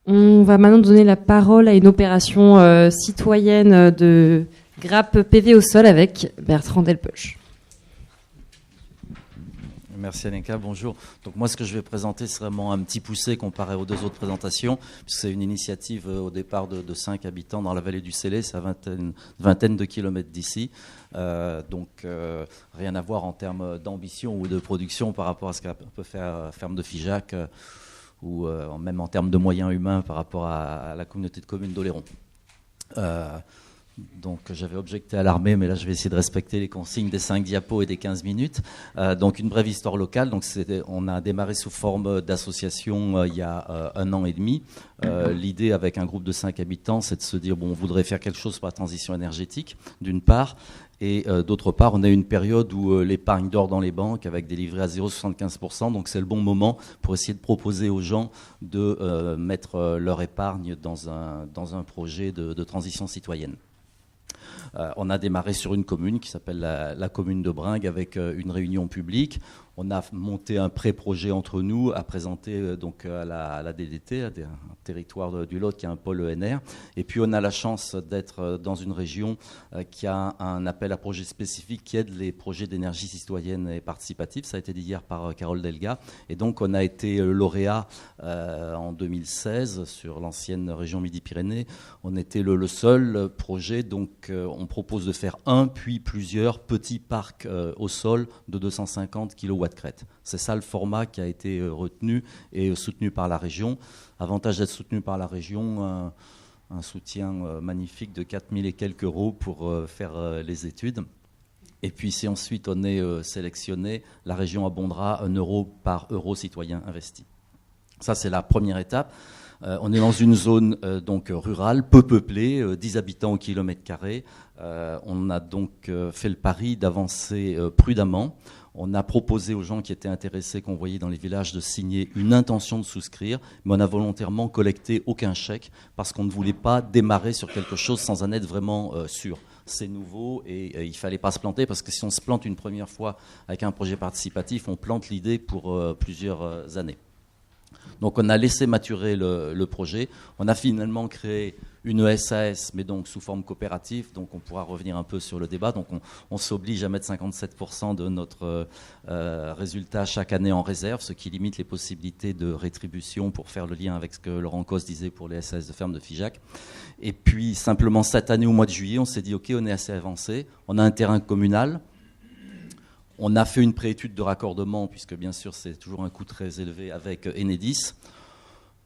On va maintenant donner la parole à une opération citoyenne de grappe PV au sol avec Bertrand Delpech. Merci Alenka, bonjour. Donc moi ce que je vais présenter c'est vraiment un petit poussé comparé aux deux autres présentations. C'est une initiative au départ de 5 habitants dans la vallée du Célé, c'est à vingtaine de kilomètres d'ici. Rien à voir en termes d'ambition ou de production par rapport à ce qu'a peut faire Ferme de Figeac ou même en termes de moyens humains par rapport à la communauté de communes d'Oléron. Donc j'avais objecté à l'armée, mais là je vais essayer de respecter les consignes des 5 diapos et des 15 minutes. Donc une brève histoire locale. Donc on a démarré sous forme d'association il y a 1 an et demi. L'idée avec un groupe de 5 habitants, c'est de se dire bon, on voudrait faire quelque chose pour la transition énergétique, d'une part. Et d'autre part, on a une période où l'épargne dort dans les banques avec des livrets à 0,75%. Donc c'est le bon moment pour essayer de proposer aux gens de mettre leur épargne dans un projet de transition citoyenne. On a démarré sur une commune qui s'appelle la commune de Bringues avec une réunion publique. On a monté un pré-projet entre nous à présenter donc à la DDT, un territoire du Lot qui a un pôle ENR. Et puis on a la chance d'être dans une région qui a un appel à projets spécifiques qui aide les projets d'énergie citoyenne et participative. Ça a été dit hier par Carole Delga. Et donc on a été lauréat en 2016 sur l'ancienne région Midi-Pyrénées. On était le seul projet. Donc on propose de faire un puis plusieurs petits parcs au sol de 250 kW crête. C'est ça le format qui a été retenu et soutenu par la région. Avantage d'être soutenu par la région, un soutien magnifique de 4 000 et quelques euros pour faire les études. Et puis si ensuite on est sélectionné, la région abondera 1 euro par euro citoyen investi. Ça c'est la première étape. On est dans une zone donc rurale, peu peuplée, 10 habitants au kilomètre carré. On a donc fait le pari d'avancer prudemment. On a proposé aux gens qui étaient intéressés, qu'on voyait dans les villages, de signer une intention de souscrire, mais on a volontairement collecté aucun chèque parce qu'on ne voulait pas démarrer sur quelque chose sans en être vraiment sûr. C'est nouveau et il ne fallait pas se planter parce que si on se plante une première fois avec un projet participatif, on plante l'idée pour plusieurs années. Donc on a laissé maturer le projet. On a finalement créé une SAS, mais donc sous forme coopérative. Donc on pourra revenir un peu sur le débat. Donc on s'oblige à mettre 57% de notre résultat chaque année en réserve, ce qui limite les possibilités de rétribution pour faire le lien avec ce que Laurent Cos disait pour les SAS de Ferme de Figeac. Et puis simplement cette année, au mois de juillet, on s'est dit ok, on est assez avancé. On a un terrain communal. On a fait une préétude de raccordement, puisque bien sûr c'est toujours un coût très élevé avec Enedis.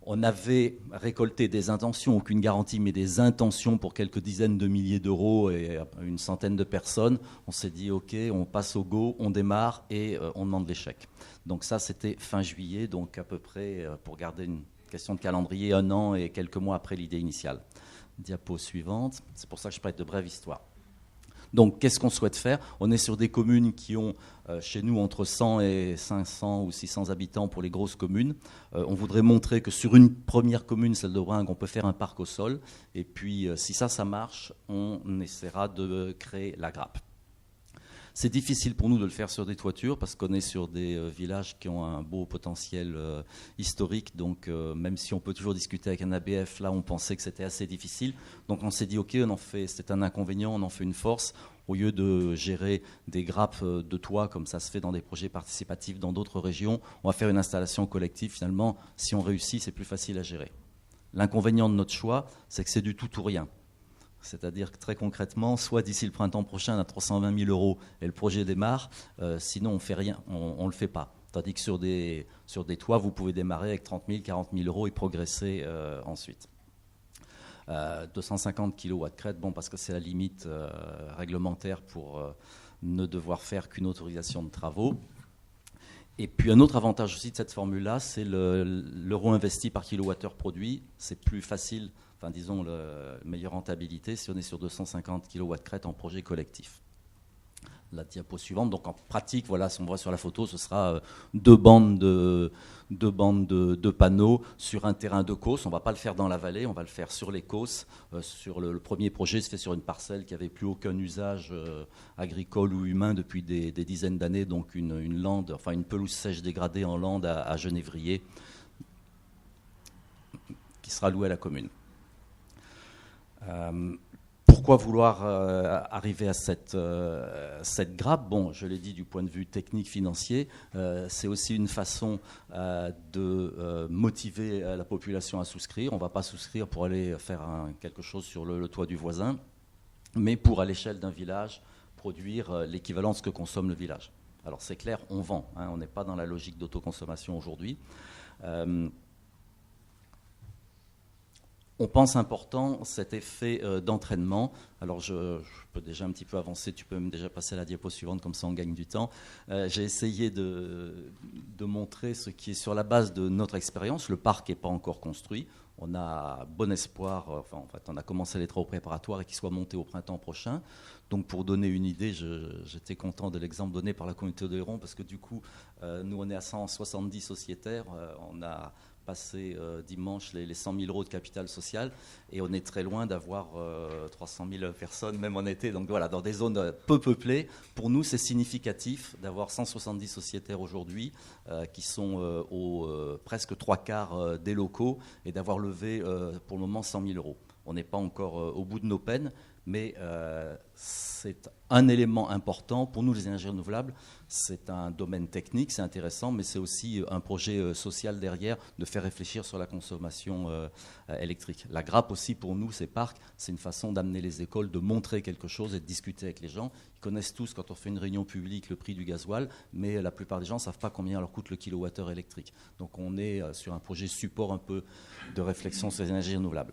On avait récolté des intentions, aucune garantie, mais des intentions pour quelques dizaines de milliers d'euros et une centaine de personnes. On s'est dit ok, on passe au go, on démarre et on demande les chèques. Donc ça c'était fin juillet, donc à peu près, pour garder une question de calendrier, 1 an et quelques mois après l'idée initiale. Diapo suivante, c'est pour ça que je prête de brèves histoires. Donc, qu'est-ce qu'on souhaite faire ? On est sur des communes qui ont, chez nous, entre 100 et 500 ou 600 habitants pour les grosses communes. On voudrait montrer que sur une première commune, celle de Bringues, on peut faire un parc au sol. Et puis, si ça marche, on essaiera de créer la grappe. C'est difficile pour nous de le faire sur des toitures parce qu'on est sur des villages qui ont un beau potentiel historique. Donc, même si on peut toujours discuter avec un ABF, là, on pensait que c'était assez difficile. Donc, on s'est dit, OK, c'est un inconvénient, on en fait une force. Au lieu de gérer des grappes de toit, comme ça se fait dans des projets participatifs dans d'autres régions, on va faire une installation collective. Finalement, si on réussit, c'est plus facile à gérer. L'inconvénient de notre choix, c'est que c'est du tout ou rien. C'est-à-dire que très concrètement, soit d'ici le printemps prochain, on a 320 000 euros et le projet démarre, sinon on ne fait rien, on ne le fait pas. Tandis que sur des toits, vous pouvez démarrer avec 30 000, 40 000 euros et progresser ensuite. 250 kW crête, bon, parce que c'est la limite réglementaire pour ne devoir faire qu'une autorisation de travaux. Et puis un autre avantage aussi de cette formule-là, c'est l'euro investi par kilowattheure produit. C'est plus facile, enfin disons, meilleure rentabilité si on est sur 250 kW crête en projet collectif. La diapo suivante, donc en pratique, voilà, si on voit sur la photo, ce sera deux bandes de panneaux sur un terrain de causses. On ne va pas le faire dans la vallée, on va le faire sur les causses. Sur le premier projet se fait sur une parcelle qui n'avait plus aucun usage agricole ou humain depuis des dizaines d'années, donc une lande, enfin une pelouse sèche dégradée en lande à Genévrier, qui qui sera alloué à la commune. Pourquoi vouloir arriver à cette grappe? Bon, je l'ai dit du point de vue technique, financier, c'est aussi une façon de motiver la population à souscrire. On ne va pas souscrire pour aller faire quelque chose sur le toit du voisin, mais pour, à l'échelle d'un village, produire l'équivalent de ce que consomme le village. Alors c'est clair, on vend, hein, on n'est pas dans la logique d'autoconsommation aujourd'hui. On pense important cet effet d'entraînement. Alors je peux déjà un petit peu avancer, tu peux même déjà passer à la diapo suivante, comme ça on gagne du temps. J'ai essayé de montrer ce qui est sur la base de notre expérience. Le parc n'est pas encore construit. On a bon espoir, en fait, on a commencé les travaux préparatoires et qu'il soit monté au printemps prochain. Donc pour donner une idée, j'étais content de l'exemple donné par la communauté d'Oléron parce que du coup, nous on est à 170 sociétaires, on a passé dimanche les 100 000 euros de capital social et on est très loin d'avoir 300 000 personnes, même en été. Donc voilà, dans des zones peu peuplées, pour nous c'est significatif d'avoir 170 sociétaires aujourd'hui qui sont presque 3/4 des locaux et d'avoir levé pour le moment 100 000 euros. On n'est pas encore au bout de nos peines, mais c'est un élément important. Pour nous, les énergies renouvelables, c'est un domaine technique, c'est intéressant, mais c'est aussi un projet social derrière, de faire réfléchir sur la consommation électrique. La grappe aussi, pour nous, ces parcs, c'est une façon d'amener les écoles, de montrer quelque chose et de discuter avec les gens. Ils connaissent tous, quand on fait une réunion publique, le prix du gasoil, mais la plupart des gens ne savent pas combien leur coûte le kilowattheure électrique. Donc on est sur un projet support un peu de réflexion sur les énergies renouvelables.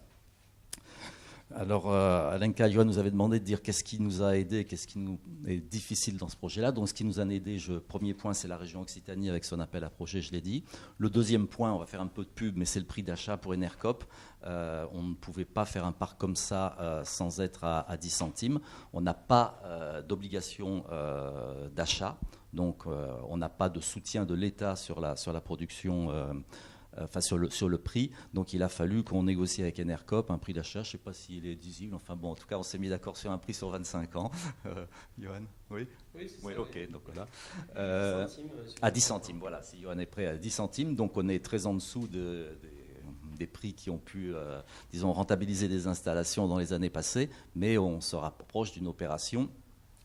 Alors, Alenka, Johan nous avait demandé de dire qu'est-ce qui nous a aidé, qu'est-ce qui nous est difficile dans ce projet-là. Donc, ce qui nous a aidé, premier point, c'est la région Occitanie avec son appel à projet, je l'ai dit. Le deuxième point, on va faire un peu de pub, mais c'est le prix d'achat pour Enercop. On ne pouvait pas faire un parc comme ça sans être à 10 centimes. On n'a pas d'obligation d'achat, donc on n'a pas de soutien de l'État sur la production. Enfin, sur le prix, donc il a fallu qu'on négocie avec Enercop un prix d'achat, je ne sais pas s'il est visible, enfin bon, en tout cas on s'est mis d'accord sur un prix sur 25 ans. Johan, oui, c'est ça, ok, oui. Donc voilà. 10 centimes, à 10 centimes, voilà, si Johan est prêt à 10 centimes, donc on est très en dessous des prix qui ont pu, disons, rentabiliser des installations dans les années passées, mais on se rapproche d'une opération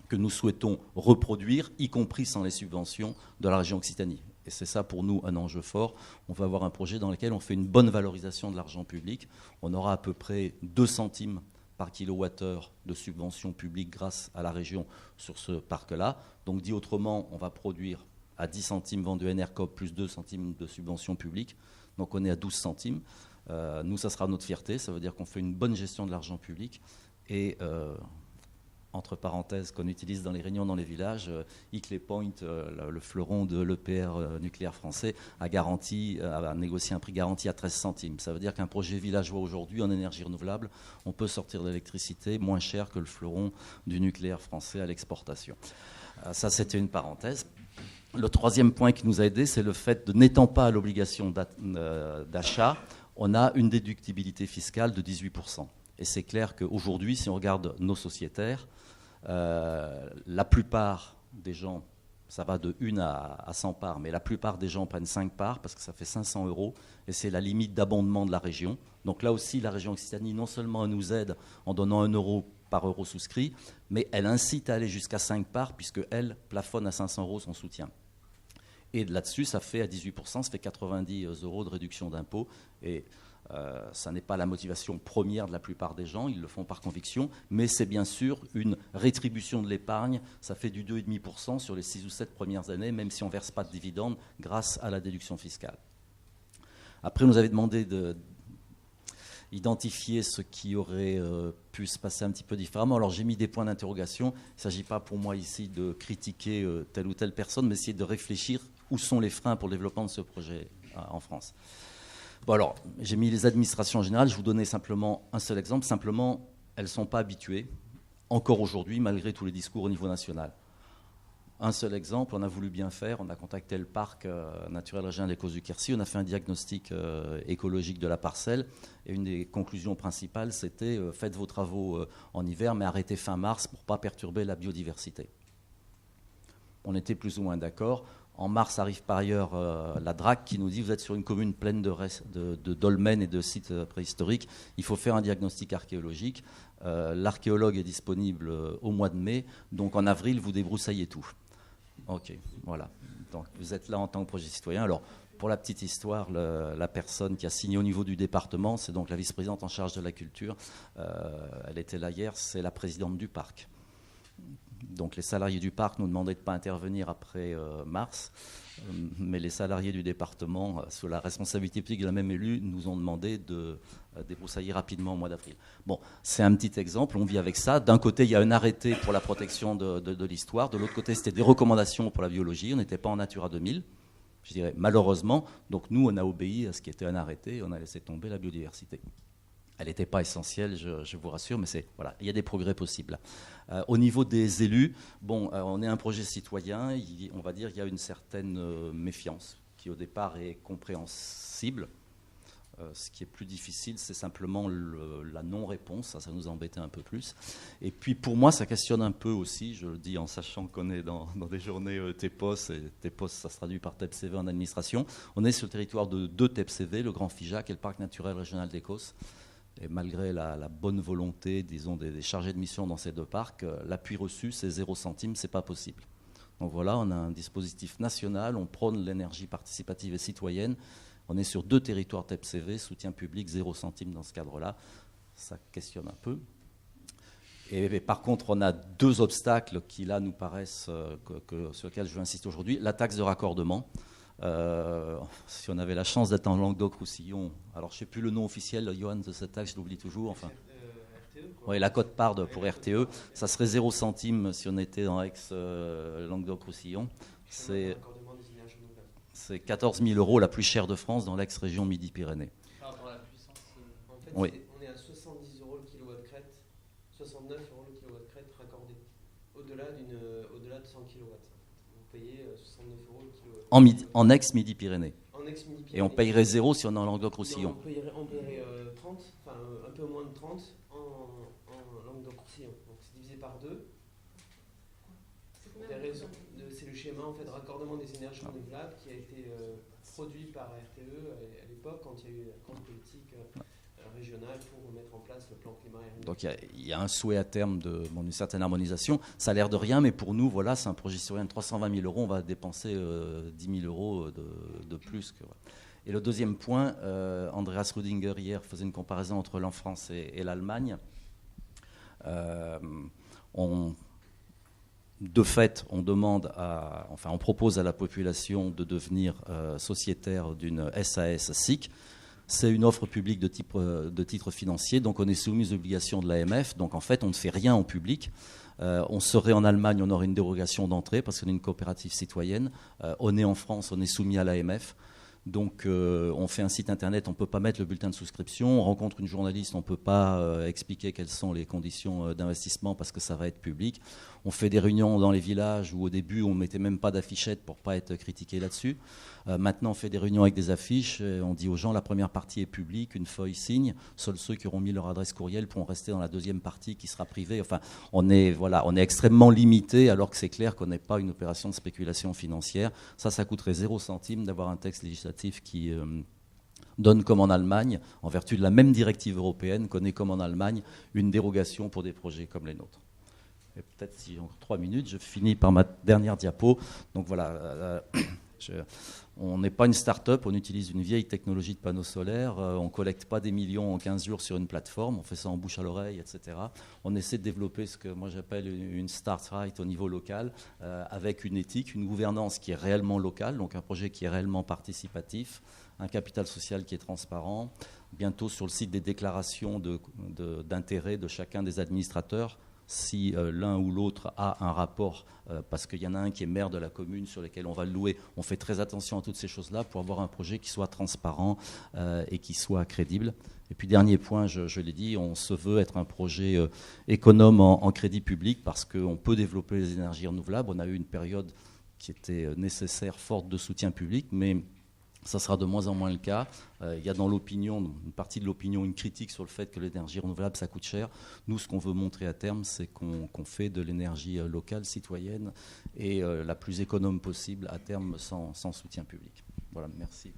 que nous souhaitons reproduire, y compris sans les subventions de la région Occitanie. Et c'est ça pour nous un enjeu fort. On va avoir un projet dans lequel on fait une bonne valorisation de l'argent public. On aura à peu près 2 centimes par kilowattheure de subventions publiques grâce à la région sur ce parc-là. Donc dit autrement, on va produire à 10 centimes vendu à Enercop plus 2 centimes de subventions publiques. Donc on est à 12 centimes. Nous, ça sera notre fierté. Ça veut dire qu'on fait une bonne gestion de l'argent public. Et entre parenthèses, qu'on utilise dans les réunions dans les villages, Hinkley Point, le fleuron de l'EPR nucléaire français, a négocié un prix garanti à 13 centimes. Ça veut dire qu'un projet villageois aujourd'hui en énergie renouvelable, on peut sortir de l'électricité moins cher que le fleuron du nucléaire français à l'exportation. Ça, c'était une parenthèse. Le troisième point qui nous a aidé, c'est le fait de n'étant pas à l'obligation d'achat, on a une déductibilité fiscale de 18%. Et c'est clair qu'aujourd'hui, si on regarde nos sociétaires, la plupart des gens, ça va de 1 à 100 parts, mais la plupart des gens prennent 5 parts parce que ça fait 500 euros et c'est la limite d'abondement de la région. Donc là aussi, la région Occitanie, non seulement elle nous aide en donnant 1 euro par euro souscrit, mais elle incite à aller jusqu'à 5 parts puisqu'elle plafonne à 500 euros son soutien. Et là-dessus, ça fait à 18%, ça fait 90 euros de réduction d'impôt. Et ça n'est pas la motivation première de la plupart des gens, ils le font par conviction, mais c'est bien sûr une rétribution de l'épargne. Ça fait du 2,5% sur les 6 ou 7 premières années, même si on ne verse pas de dividendes, grâce à la déduction fiscale. Après, on nous avait demandé d'identifier ce qui aurait pu se passer un petit peu différemment. Alors j'ai mis des points d'interrogation. Il ne s'agit pas pour moi ici de critiquer telle ou telle personne, mais essayer de réfléchir où sont les freins pour le développement de ce projet en France. Bon alors, j'ai mis les administrations en général. Je vous donnais simplement un seul exemple. Simplement, elles ne sont pas habituées, encore aujourd'hui, malgré tous les discours au niveau national. Un seul exemple, on a voulu bien faire, on a contacté le parc naturel régional des Causes du Quercy, on a fait un diagnostic écologique de la parcelle, et une des conclusions principales, c'était faites vos travaux en hiver, mais arrêtez fin mars pour ne pas perturber la biodiversité. On était plus ou moins d'accord. En mars arrive par ailleurs la DRAC qui nous dit vous êtes sur une commune pleine de dolmens et de sites préhistoriques, il faut faire un diagnostic archéologique. L'archéologue est disponible au mois de mai, donc en avril vous débroussaillez tout. Ok, voilà. Donc vous êtes là en tant que projet citoyen. Alors pour la petite histoire, la personne qui a signé au niveau du département, c'est donc la vice-présidente en charge de la culture. Elle était là hier, c'est la présidente du parc. Donc les salariés du parc nous demandaient de ne pas intervenir après mars, mais les salariés du département, sous la responsabilité publique de la même élue, nous ont demandé de débroussailler rapidement au mois d'avril. Bon, c'est un petit exemple, on vit avec ça. D'un côté, il y a un arrêté pour la protection de l'histoire, de l'autre côté, c'était des recommandations pour la biologie, on n'était pas en Natura 2000, je dirais malheureusement. Donc nous, on a obéi à ce qui était un arrêté, et on a laissé tomber la biodiversité. Elle n'était pas essentielle, je vous rassure, mais voilà, il y a des progrès possibles. Au niveau des élus, bon, on est un projet citoyen, on va dire qu'il y a une certaine méfiance qui au départ est compréhensible. Ce qui est plus difficile, c'est simplement la non-réponse, ça nous embêtait un peu plus. Et puis pour moi, ça questionne un peu aussi, je le dis en sachant qu'on est dans des journées TEPOS, et TEPOS, ça se traduit par TEPCV en administration. On est sur le territoire de 2 TEPCV, le Grand Figeac et le Parc naturel régional d'Écosse. Et malgré la bonne volonté, disons, des chargés de mission dans ces 2 parcs, l'appui reçu, c'est 0 centime, c'est pas possible. Donc voilà, on a un dispositif national, on prône l'énergie participative et citoyenne. On est sur 2 territoires TEPCV, soutien public, 0 centime dans ce cadre-là. Ça questionne un peu. Et par contre, on a 2 obstacles qui, là, nous paraissent, sur lesquels je veux insister aujourd'hui. La taxe de raccordement. Si on avait la chance d'être en Languedoc-Roussillon, alors je ne sais plus le nom officiel, Johan, de cette taxe, je l'oublie toujours. Enfin, oui, la quote-part pour RTE, ça serait 0 centime si on était dans l'ex-Languedoc-Roussillon. C'est 14 000 € la plus chère de France dans l'ex-région Midi-Pyrénées. Par rapport à la puissance, en fait, oui. On est à 70 € le kilowatt crête, 69 € le kilowatt crête raccordé. Au-delà de 100 kW. Vous payez 69 € le kilowatt. En ex-Midi-Pyrénées. En ex-Midi-Pyrénées. Et on payerait 0 si on est en Languedoc-Roussillon. On payerait 30, enfin un peu moins de 30 en Languedoc-Roussillon. Donc c'est divisé par 2. C'est le schéma en fait, de raccordement des énergies renouvelables qui a été produit par RTE à l'époque quand il y a eu la grande politique régionale pour mettre en place le plan climat et donc il y a un souhait à terme d'une certaine harmonisation. Ça a l'air de rien, mais pour nous, voilà, c'est un projet citoyen de 320 000 €. On va dépenser 10 000 € de plus. Et le deuxième point, Andreas Rüdiger hier faisait une comparaison entre l'Enfrance et l'Allemagne. De fait, on propose à la population de devenir sociétaire d'une SAS SIC. C'est une offre publique de titre financier, donc on est soumis aux obligations de l'AMF. Donc en fait, on ne fait rien en public. On serait en Allemagne, on aurait une dérogation d'entrée parce qu'on est une coopérative citoyenne. On est en France, on est soumis à l'AMF. Donc on fait un site internet, on ne peut pas mettre le bulletin de souscription, on rencontre une journaliste, on ne peut pas expliquer quelles sont les conditions d'investissement parce que ça va être public. On fait des réunions dans les villages où au début on ne mettait même pas d'affichette pour ne pas être critiqué là-dessus. Maintenant on fait des réunions avec des affiches, et on dit aux gens la première partie est publique, une feuille signe, seuls ceux qui auront mis leur adresse courriel pourront rester dans la deuxième partie qui sera privée. Enfin, on est extrêmement limité alors que c'est clair qu'on n'est pas une opération de spéculation financière. Ça coûterait 0 centime d'avoir un texte législatif qui donne comme en Allemagne, en vertu de la même directive européenne, qu'on ait comme en Allemagne une dérogation pour des projets comme les nôtres. Et peut-être si j'ai encore 3 minutes, je finis par ma dernière diapo. Donc voilà, on n'est pas une start-up, on utilise une vieille technologie de panneaux solaires, on ne collecte pas des millions en 15 jours sur une plateforme, on fait ça en bouche à l'oreille, etc. On essaie de développer ce que moi j'appelle une start right au niveau local, avec une éthique, une gouvernance qui est réellement locale, donc un projet qui est réellement participatif, un capital social qui est transparent, bientôt sur le site des déclarations d'intérêt de chacun des administrateurs. Si l'un ou l'autre a un rapport, parce qu'il y en a un qui est maire de la commune sur lequel on va le louer, on fait très attention à toutes ces choses-là pour avoir un projet qui soit transparent et qui soit crédible. Et puis dernier point, je l'ai dit, on se veut être un projet économe en crédit public parce qu'on peut développer les énergies renouvelables. On a eu une période qui était nécessaire, forte de soutien public, mais Ça sera de moins en moins le cas. Il y a dans l'opinion, une partie de l'opinion, une critique sur le fait que l'énergie renouvelable, ça coûte cher. Nous, ce qu'on veut montrer à terme, c'est qu'on fait de l'énergie locale, citoyenne et la plus économe possible à terme sans soutien public. Voilà, merci.